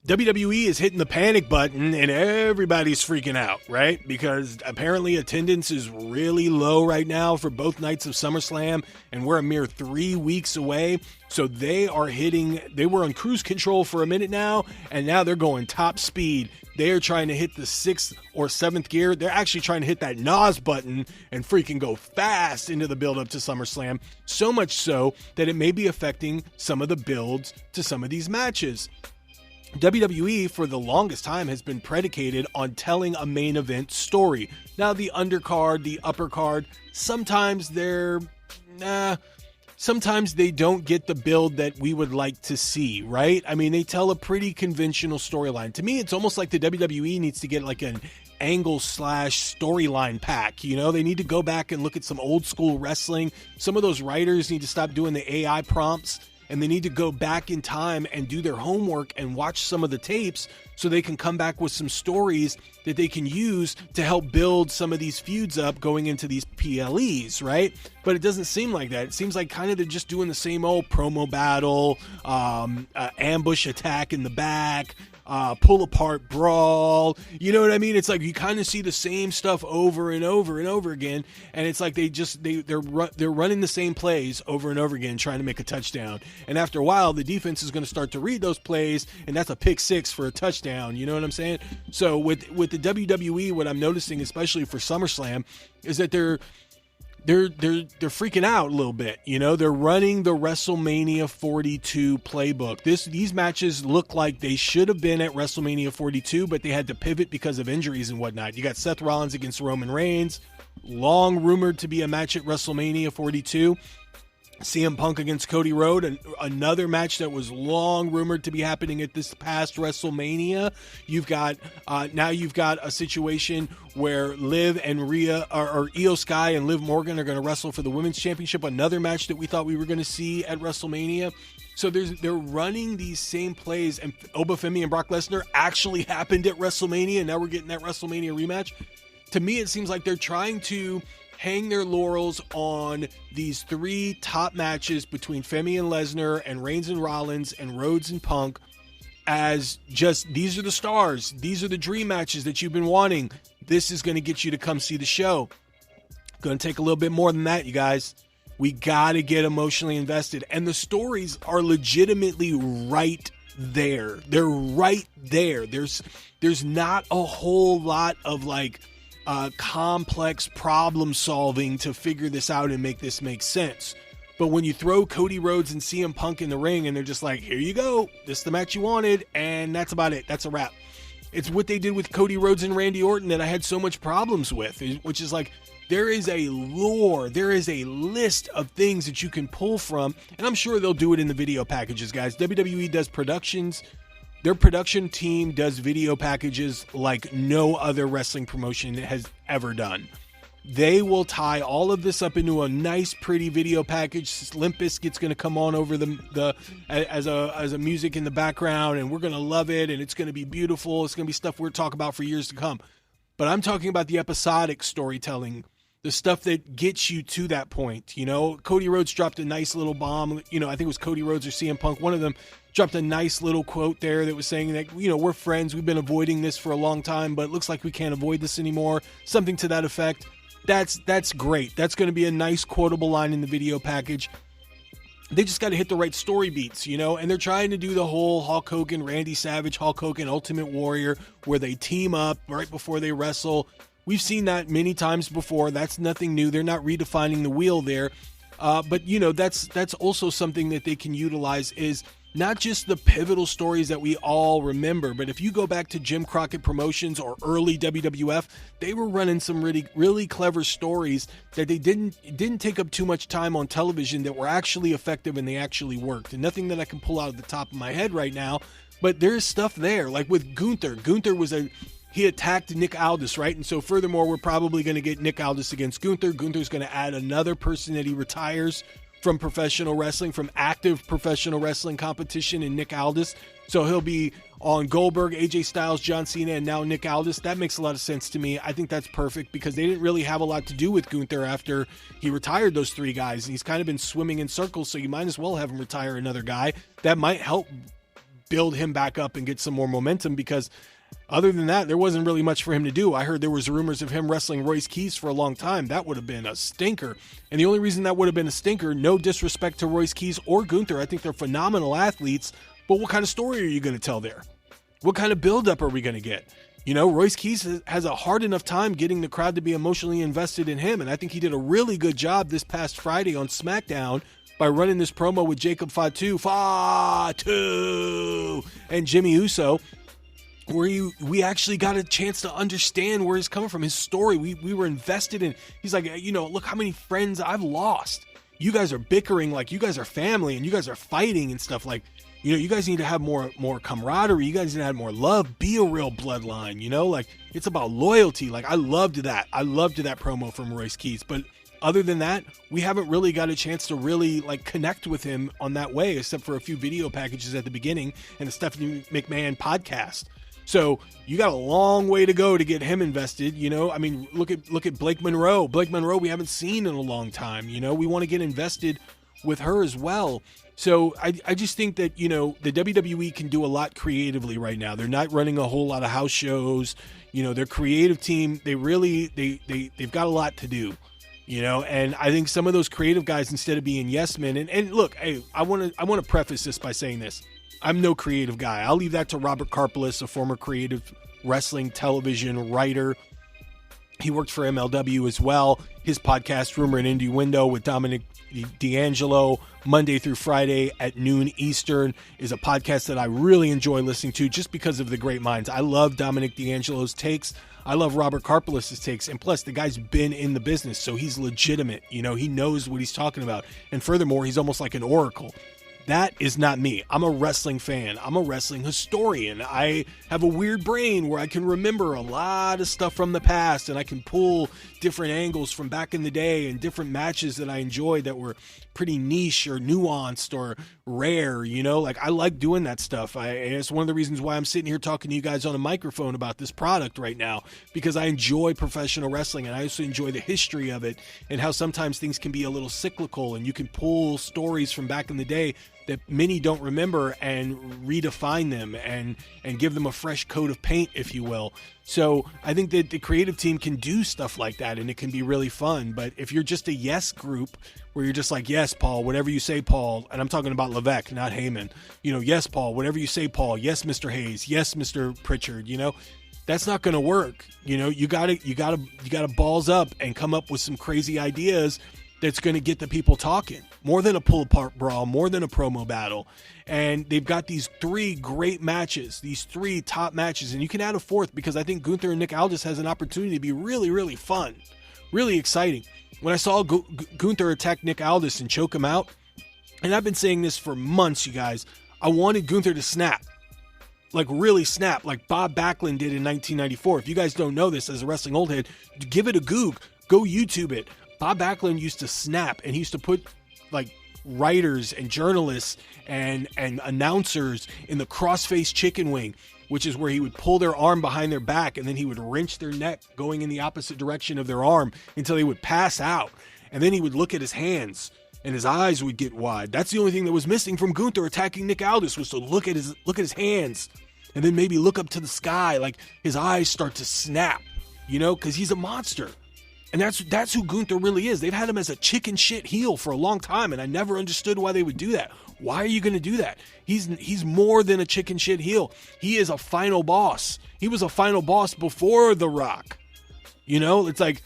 WWE is hitting the panic button and everybody's freaking out, right? Because apparently attendance is really low right now for both nights of SummerSlam, and we're a mere 3 weeks away. So they were on cruise control for a minute now, and now they're going top speed. They are trying to hit the 6th or 7th gear. They're actually trying to hit that NOS button and freaking go fast into the build up to SummerSlam. So much so that it may be affecting some of the builds to some of these matches. WWE for the longest time has been predicated on telling a main event story. Now the undercard, the upper card, sometimes they don't get the build that we would like to see, right? I mean, they tell a pretty conventional storyline. To me, it's almost like the WWE needs to get like an angle / storyline pack. You know, they need to go back and look at some old school wrestling. Some of those writers need to stop doing the AI prompts, and they need to go back in time and do their homework and watch some of the tapes so they can come back with some stories that they can use to help build some of these feuds up going into these PLEs, right? But it doesn't seem like that. It seems like kind of they're just doing the same old promo battle, ambush attack in the back, pull apart brawl. You know what I mean? It's like you kind of see the same stuff over and over and over again, and it's like they're running the same plays over and over again trying to make a touchdown. And after a while, the defense is going to start to read those plays, and that's a pick six for a touchdown. You know what I'm saying? So with the WWE, what I'm noticing, especially for SummerSlam, is that they're freaking out a little bit. You know, they're running the WrestleMania 42 playbook. These matches look like they should have been at WrestleMania 42, but they had to pivot because of injuries and whatnot. You got Seth Rollins against Roman Reigns, long rumored to be a match at WrestleMania 42. CM Punk against Cody Rhodes, and another match that was long rumored to be happening at this past WrestleMania. You've got a situation where Liv and Rhea or Io Sky and Liv Morgan are going to wrestle for the women's championship. Another match that we thought we were going to see at WrestleMania. So they're running these same plays, and Femi and Brock Lesnar actually happened at WrestleMania, and now we're getting that WrestleMania rematch. To me, it seems like they're trying to hang their laurels on these 3 top matches between Femi and Lesnar and Reigns and Rollins and Rhodes and Punk as just, these are the stars. These are the dream matches that you've been wanting. This is going to get you to come see the show. Going to take a little bit more than that, you guys. We got to get emotionally invested. And the stories are legitimately right there. They're right there. There's not a whole lot of like complex problem solving to figure this out and make this make sense. But when you throw Cody Rhodes and CM Punk in the ring and they're just like, here you go, this is the match you wanted, and that's about it. That's a wrap. It's what they did with Cody Rhodes and Randy Orton that I had so much problems with, which is like, there is a lore, there is a list of things that you can pull from, and I'm sure they'll do it in the video packages, guys. WWE does productions. Their production team does video packages like no other wrestling promotion has ever done. They will tie all of this up into a nice, pretty video package. Limp Bizkit's going to come on over as a music in the background, and we're going to love it, and it's going to be beautiful. It's going to be stuff we're talking about for years to come. But I'm talking about the episodic storytelling, the stuff that gets you to that point. You know, Cody Rhodes dropped a nice little bomb. You know, I think it was Cody Rhodes or CM Punk. One of them dropped a nice little quote there that was saying that, you know, we're friends. We've been avoiding this for a long time, but it looks like we can't avoid this anymore. Something to that effect. That's great. That's going to be a nice quotable line in the video package. They just got to hit the right story beats, you know, and they're trying to do the whole Hulk Hogan, Randy Savage, Hulk Hogan, Ultimate Warrior, where they team up right before they wrestle. We've seen that many times before. That's nothing new. They're not redefining the wheel there. But, you know, that's also something that they can utilize, is not just the pivotal stories that we all remember, but if you go back to Jim Crockett Promotions or early WWF, they were running some really, really clever stories that they didn't take up too much time on television, that were actually effective and they actually worked. And nothing that I can pull out of the top of my head right now, but there's stuff there. Like with Gunther. Gunther he attacked Nick Aldis, right? And so furthermore, we're probably going to get Nick Aldis against Gunther. Gunther's going to add another person that he retires from professional wrestling, from active professional wrestling competition, in Nick Aldis. So he'll be on Goldberg, AJ Styles, John Cena, and now Nick Aldis. That makes a lot of sense to me. I think that's perfect because they didn't really have a lot to do with Gunther after he retired those 3 guys. And he's kind of been swimming in circles, so you might as well have him retire another guy. That might help build him back up and get some more momentum, because other than that, there wasn't really much for him to do. I heard there was rumors of him wrestling Royce Keys for a long time. That would have been a stinker. And the only reason that would have been a stinker, no disrespect to Royce Keys or Gunther, I think they're phenomenal athletes, but what kind of story are you going to tell there? What kind of buildup are we going to get? You know, Royce Keys has a hard enough time getting the crowd to be emotionally invested in him, and I think he did a really good job this past Friday on SmackDown by running this promo with Jacob Fatu, and Jimmy Uso, where we actually got a chance to understand where he's coming from, his story. We were invested in. He's like, you know, look how many friends I've lost. You guys are bickering like you guys are family, and you guys are fighting and stuff. Like, you know, you guys need to have more camaraderie. You guys need to have more love. Be a real bloodline. You know, like, it's about loyalty. Like, I loved that. I loved that promo from Royce Keys. But other than that, we haven't really got a chance to really like connect with him on that way, except for a few video packages at the beginning and the Stephanie McMahon podcast. So you got a long way to go to get him invested. You know, I mean, look at Blake Monroe. Blake Monroe, we haven't seen in a long time. You know, we want to get invested with her as well. So I just think that, you know, the WWE can do a lot creatively right now. They're not running a whole lot of house shows. You know, their creative team, they've got a lot to do. You know, and I think some of those creative guys, instead of being yes men, and look, hey, I want to preface this by saying this. I'm no creative guy. I'll leave that to Robert Karpelis, a former creative wrestling television writer. He worked for MLW as well. His podcast, Rumor and Innuendo, with Dominic D'Angelo, Monday through Friday at noon Eastern, is a podcast that I really enjoy listening to just because of the great minds. I love Dominic D'Angelo's takes. I love Robert Karpelis' takes. And plus, the guy's been in the business, so he's legitimate. You know, he knows what he's talking about. And furthermore, he's almost like an oracle. That is not me. I'm a wrestling fan. I'm a wrestling historian. I have a weird brain where I can remember a lot of stuff from the past, and I can pull different angles from back in the day and different matches that I enjoyed that were pretty niche or nuanced or rare, you know? Like, I like doing that stuff. And it's one of the reasons why I'm sitting here talking to you guys on a microphone about this product right now, because I enjoy professional wrestling, and I also enjoy the history of it and how sometimes things can be a little cyclical, and you can pull stories from back in the day that many don't remember and redefine them and give them a fresh coat of paint, if you will. So I think that the creative team can do stuff like that, and it can be really fun. But if you're just a yes group where you're just like, yes, Paul, whatever you say, Paul, and I'm talking about Levesque, not Heyman, you know, yes, Paul, whatever you say, Paul, yes, Mr. Hayes, yes, Mr. Pritchard, you know, that's not going to work. You know, you gotta balls up and come up with some crazy ideas that's going to get the people talking. More than a pull-apart brawl, more than a promo battle. And they've got these three great matches, these three top matches, and you can add a fourth, because I think Gunther and Nick Aldis has an opportunity to be really, really fun, really exciting. When I saw Gunther attack Nick Aldis and choke him out, and I've been saying this for months, you guys, I wanted Gunther to snap. Like, really snap, like Bob Backlund did in 1994. If you guys don't know this as a wrestling old head, give it a goog. Go YouTube it. Bob Backlund used to snap, and he used to put like writers and journalists and announcers in the crossface chicken wing, which is where he would pull their arm behind their back, and then he would wrench their neck going in the opposite direction of their arm until they would pass out. And then he would look at his hands, and his eyes would get wide. That's the only thing that was missing from Gunther attacking Nick Aldis, was to look at his hands, and then maybe look up to the sky, like his eyes start to snap, you know, because he's a monster. And that's who Gunther really is. They've had him as a chicken shit heel for a long time, and I never understood why they would do that. Why are you going to do that? He's more than a chicken shit heel. He is a final boss. He was a final boss before The Rock. You know, it's like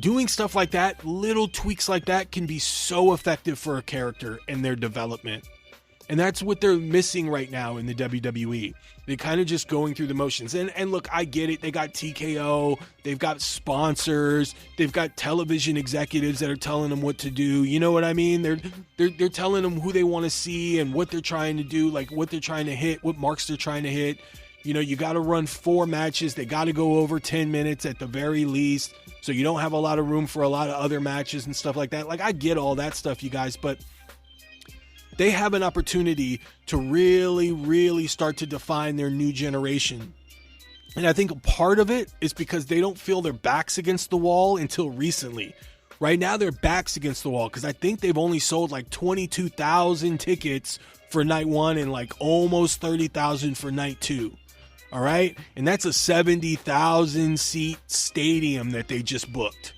doing stuff like that, little tweaks like that can be so effective for a character and their development. And that's what they're missing right now in the WWE. They're kind of just going through the motions. And look, I get it. They got TKO. They've got sponsors. They've got television executives that are telling them what to do. You know what I mean? They're telling them who they want to see and what they're trying to do, like what they're trying to hit, what marks they're trying to hit. You know, you got to run 4 matches. They got to go over 10 minutes at the very least. So you don't have a lot of room for a lot of other matches and stuff like that. Like, I get all that stuff, you guys, but they have an opportunity to really, really start to define their new generation. And I think a part of it is because they don't feel their backs against the wall until recently. Right now, their backs against the wall, because I think they've only sold like 22,000 tickets for night 1 and like almost 30,000 for night 2. All right. And that's a 70,000 seat stadium that they just booked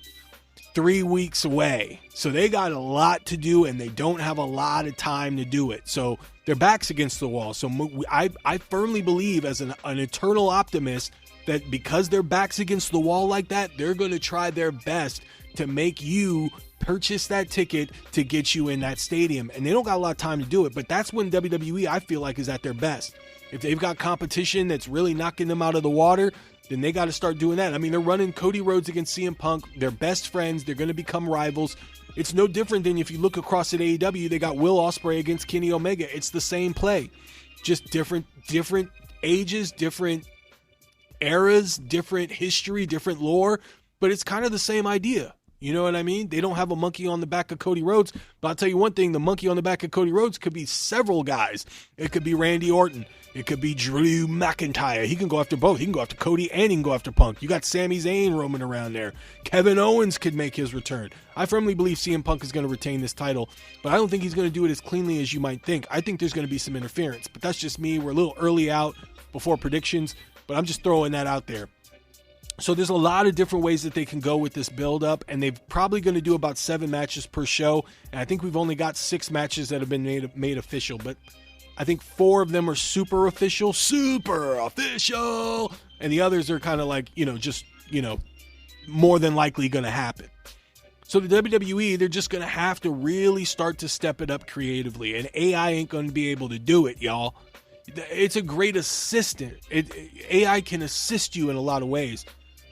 3 weeks away. So they got a lot to do and they don't have a lot of time to do it. So their back's against the wall. So I firmly believe as an eternal optimist that because their back's against the wall like that, they're going to try their best to make you purchase that ticket to get you in that stadium. And they don't got a lot of time to do it, but that's when WWE, I feel like, is at their best. If they've got competition that's really knocking them out of the water, then they got to start doing that. I mean, they're running Cody Rhodes against CM Punk. They're best friends. They're going to become rivals. It's no different than if you look across at AEW, they got Will Ospreay against Kenny Omega. It's the same play. Just different ages, different eras, different history, different lore, but it's kind of the same idea. You know what I mean? They don't have a monkey on the back of Cody Rhodes, but I'll tell you one thing, the monkey on the back of Cody Rhodes could be several guys. It could be Randy Orton. It could be Drew McIntyre. He can go after both. He can go after Cody and he can go after Punk. You got Sami Zayn roaming around there. Kevin Owens could make his return. I firmly believe CM Punk is going to retain this title, but I don't think he's going to do it as cleanly as you might think. I think there's going to be some interference, but that's just me. We're a little early out before predictions, but I'm just throwing that out there. So there's a lot of different ways that they can go with this build-up, and they're probably going to do about 7 matches per show, and I think we've only got 6 matches that have been made official, but I think 4 of them are super official, and the others are kind of like, just more than likely going to happen. So the WWE, they're just going to have to really start to step it up creatively, and AI ain't going to be able to do it, y'all. It's a great assistant. AI can assist you in a lot of ways,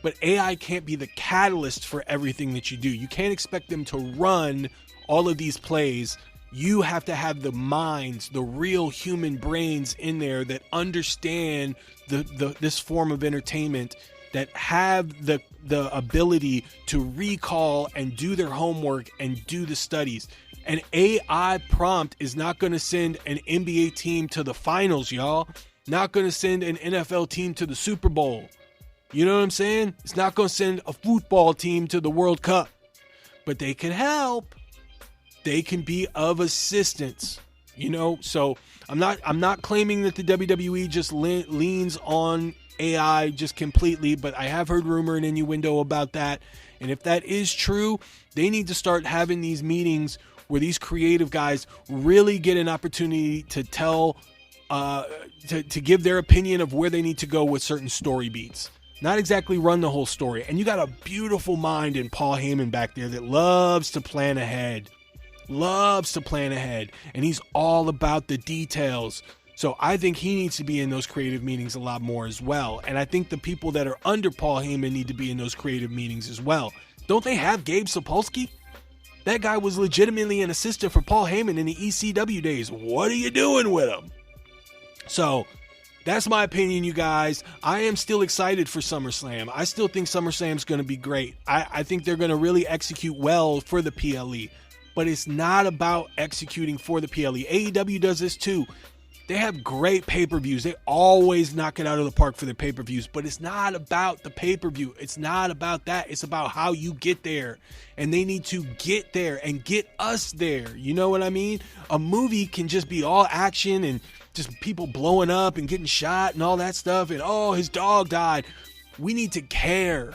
but AI can't be the catalyst for everything that you do. You can't expect them to run all of these plays. You have to have the minds, the real human brains in there that understand this form of entertainment, that have the ability to recall and do their homework and do the studies. An AI prompt is not going to send an NBA team to the finals, y'all. Not going to send an NFL team to the Super Bowl. You know what I'm saying? It's not going to send a football team to the World Cup. But they can help. They can be of assistance. So I'm not claiming that the WWE just leans on AI just completely, but I have heard rumor and innuendo about that. And if that is true, they need to start having these meetings where these creative guys really get an opportunity to tell, to give their opinion of where they need to go with certain story beats. Not exactly run the whole story. And you got a beautiful mind in Paul Heyman back there that loves to plan ahead. And he's all about the details. So I think he needs to be in those creative meetings a lot more as well. And I think the people that are under Paul Heyman need to be in those creative meetings as well. Don't they have Gabe Sapolsky? That guy was legitimately an assistant for Paul Heyman in the ECW days. What are you doing with him? So that's my opinion, you guys. I am still excited for SummerSlam. I still think SummerSlam's going to be great. I think they're going to really execute well for the PLE. But it's not about executing for the PLE. AEW does this too. They have great pay-per-views. They always knock it out of the park for their pay-per-views. But it's not about the pay-per-view. It's not about that. It's about how you get there. And they need to get there and get us there. You know what I mean? A movie can just be all action and just people blowing up and getting shot and all that stuff. And, oh, his dog died. We need to care.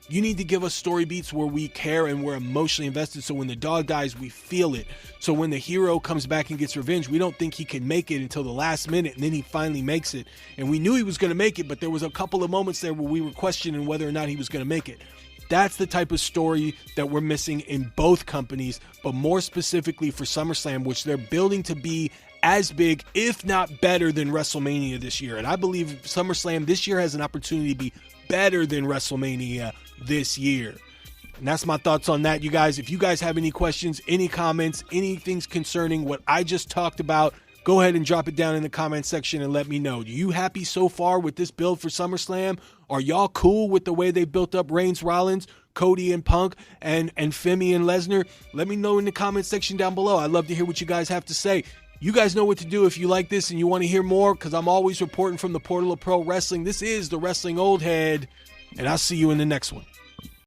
You need to give us story beats where we care and we're emotionally invested. So when the dog dies, we feel it. So when the hero comes back and gets revenge, we don't think he can make it until the last minute, and then he finally makes it. And we knew he was going to make it, but there was a couple of moments there where we were questioning whether or not he was going to make it. That's the type of story that we're missing in both companies, but more specifically for SummerSlam, which they're building to be as big, if not better, than WrestleMania this year. And I believe SummerSlam this year has an opportunity to be better than WrestleMania this year. And that's my thoughts on that, you guys. If you guys have any questions, any comments, anything concerning what I just talked about, go ahead and drop it down in the comment section and let me know. Are you happy so far with this build for SummerSlam? Are y'all cool with the way they built up Reigns, Rollins, Cody and Punk, and Femi and Lesnar? Let me know in the comment section down below. I'd love to hear what you guys have to say. You guys know what to do if you like this and you want to hear more, because I'm always reporting from the Portal of Pro Wrestling. This is the Wrestling Old Head, and I'll see you in the next one.